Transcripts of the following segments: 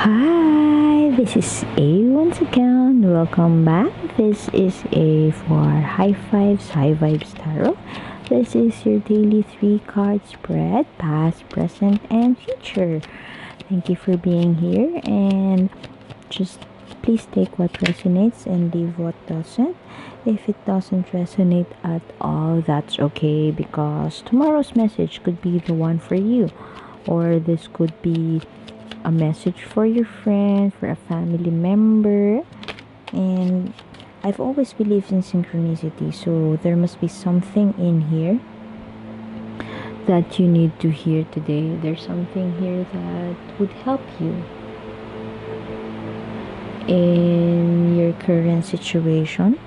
Hi, this is A once again. Welcome back. This is A for High Fives, High Vibes Tarot. This is your daily 3 card spread, past, present, and future. Thank you for being here, and just please take what resonates and leave what doesn't. If it doesn't resonate at all, that's okay, because tomorrow's message could be the one for you, or this could be a message for your friend, for a family member. And I've always believed in synchronicity, so there must be something in here that you need to hear today. There's something here that would help you in your current situation.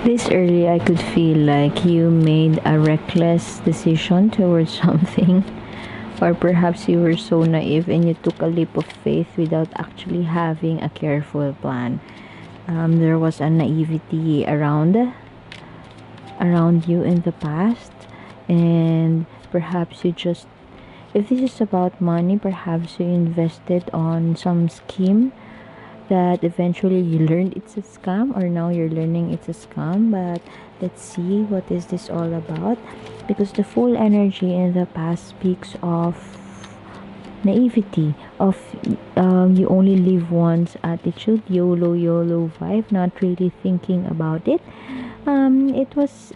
This early, I could feel like you made a reckless decision towards something, or perhaps you were so naive and you took a leap of faith without actually having a careful plan. There was a naivety around you in the past, and perhaps you just, if this is about money, perhaps you invested on some scheme that eventually you learned it's a scam, or now you're learning it's a scam. But let's see what is this all about, because the full energy in the past speaks of naivety, of you only live once attitude, YOLO vibe, not really thinking about it.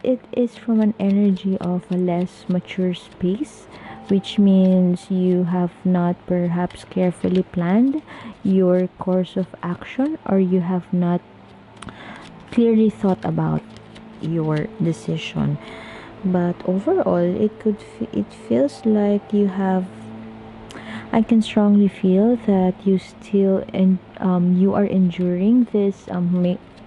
It is from an energy of a less mature space, which means you have not perhaps carefully planned your course of action, or you have not clearly thought about your decision. But overall, it feels like you have, I can strongly feel that you are enduring this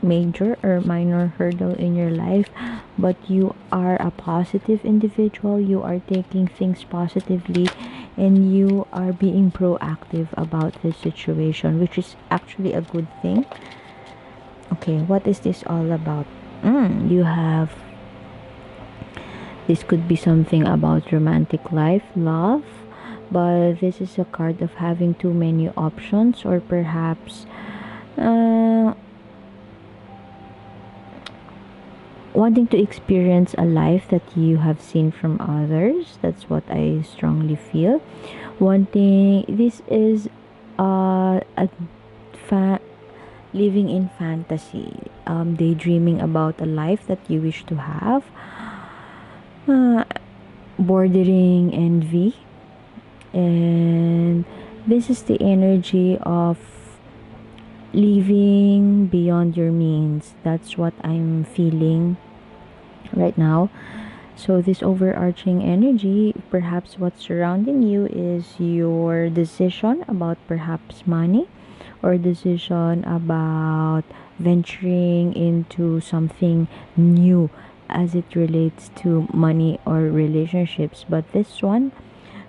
major or minor hurdle in your life, but you are a positive individual. You are taking things positively, and you are being proactive about this situation, which is actually a good thing. Okay, what is this all about? You have, this could be something about romantic life, love, but this is a card of having too many options, or perhaps wanting to experience a life that you have seen from others. That's what I strongly feel. This is a living in fantasy, daydreaming about a life that you wish to have, uh, bordering envy. And this is the energy of living beyond your means. That's what I'm feeling right now. So this overarching energy, perhaps what's surrounding you is your decision about perhaps money, or decision about venturing into something new as it relates to money or relationships. But this one,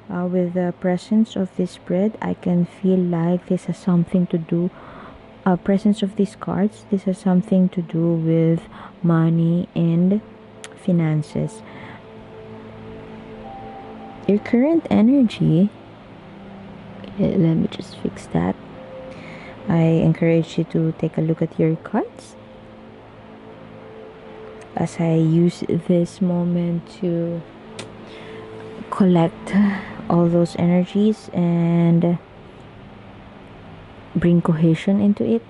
with the presence of this spread, I can feel like this has something to do, presence of these cards, this has something to do with money and finances. Your current energy, let me just fix that. I encourage you to take a look at your cards as I use this moment to collect all those energies and bring cohesion into it.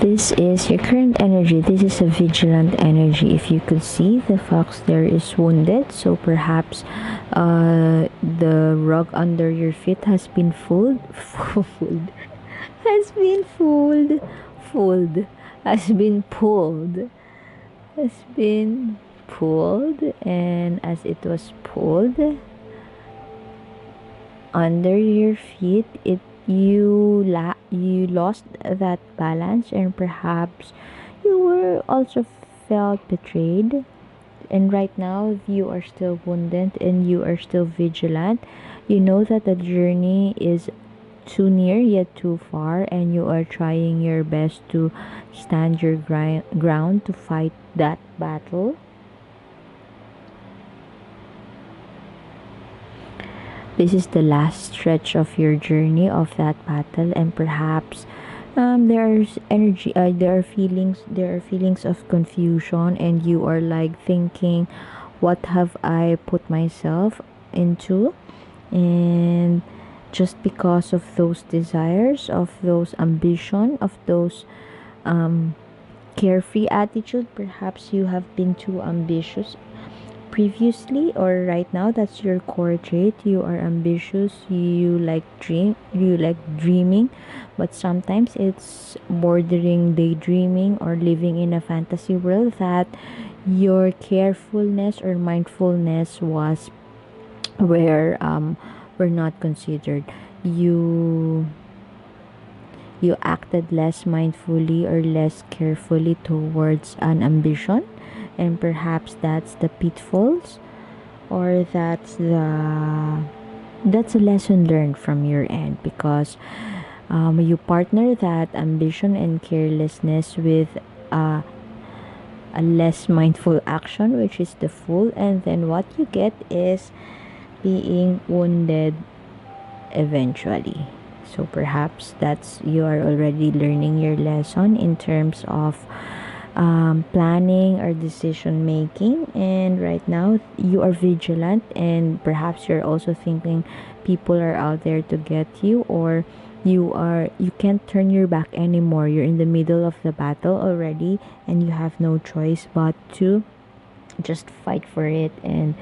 This is your current energy. This is a vigilant energy. If you could see, the fox there is wounded, so perhaps the rug under your feet has been fooled has been fooled has been pulled has been pulled, and as it was pulled under your feet, you lost that balance, and perhaps you were also felt betrayed. And right now you are still wounded and you are still vigilant. You know that the journey is too near yet too far, and you are trying your best to stand your ground to fight that battle. This is the last stretch of your journey of that battle, and perhaps there's energy, there are feelings of confusion, and you are like thinking, what have I put myself into? And just because of those desires, of those ambition, of those um, carefree attitude, perhaps you have been too ambitious previously, or right now. That's your core trait. You are ambitious, you like dreaming, but sometimes it's bordering daydreaming or living in a fantasy world that your carefulness or mindfulness was where were not considered. You you acted less mindfully or less carefully towards an ambition, and perhaps that's the pitfalls, or that's a lesson learned from your end, because you partner that ambition and carelessness with uh, a less mindful action, which is the fool, and then what you get is being wounded eventually. So perhaps that's you are already learning your lesson in terms of planning or decision making, and right now you are vigilant, and perhaps you're also thinking people are out there to get you, or you can't turn your back anymore. You're in the middle of the battle already, and you have no choice but to just fight for it, and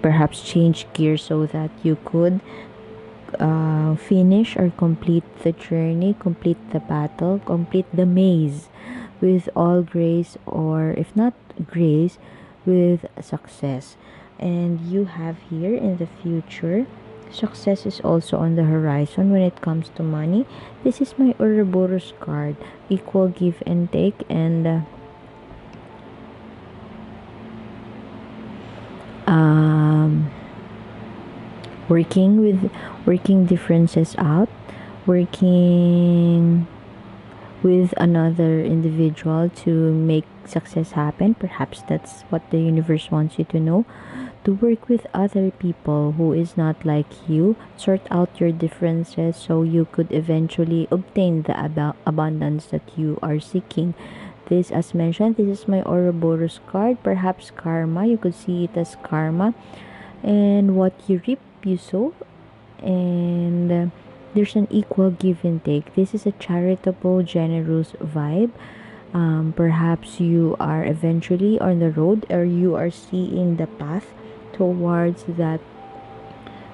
perhaps change gears so that you could finish or complete the journey, complete the battle, complete the maze with all grace, or if not grace, with success. And you have here in the future, success is also on the horizon when it comes to money. This is my Ouroboros card, equal give and take, and um working differences out, working with another individual to make success happen. Perhaps that's what the universe wants you to know, to work with other people who is not like you, sort out your differences so you could eventually obtain the abundance that you are seeking. This, as mentioned, this is my Ouroboros card. Perhaps karma, you could see it as karma, and what you reap you sow, and there's an equal give and take. This is a charitable, generous vibe. Perhaps you are eventually on the road, or you are seeing the path towards that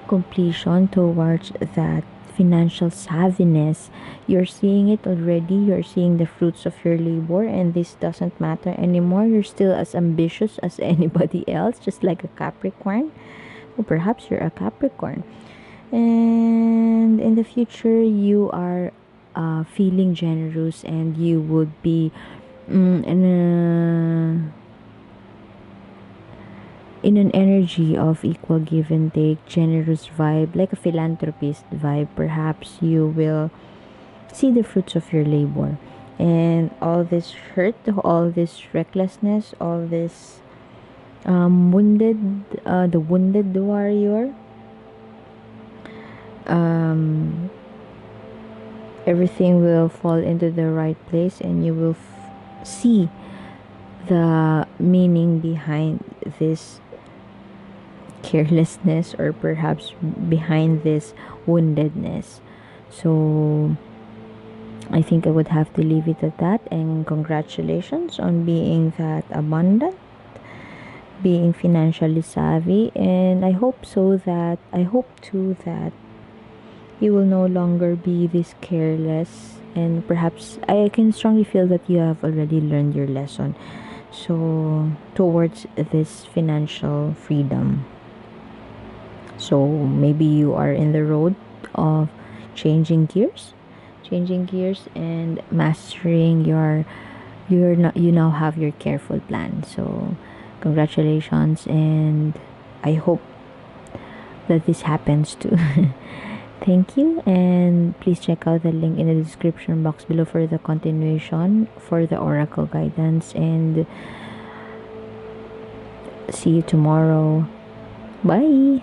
completion, towards that financial savviness. You're seeing it already, you're seeing the fruits of your labor, and this doesn't matter anymore. You're still as ambitious as anybody else, just like a Capricorn. Or perhaps you're a Capricorn, and in the future you are feeling generous, and you would be in an energy of equal give and take, generous vibe, like a philanthropist vibe. Perhaps you will see the fruits of your labor, and all this hurt, all this recklessness, all this wounded, the wounded warrior, um, everything will fall into the right place, and you will see the meaning behind this carelessness, or perhaps behind this woundedness. So I think I would have to leave it at that, and congratulations on being that abundant, being financially savvy, and I hope too that you will no longer be this careless, and perhaps I can strongly feel that you have already learned your lesson, so towards this financial freedom. So maybe you are in the road of changing gears and mastering you now have your careful plan. So congratulations, and I hope that this happens too. Thank you, and please check out the link in the description box below for the continuation for the oracle guidance, and see you tomorrow. Bye.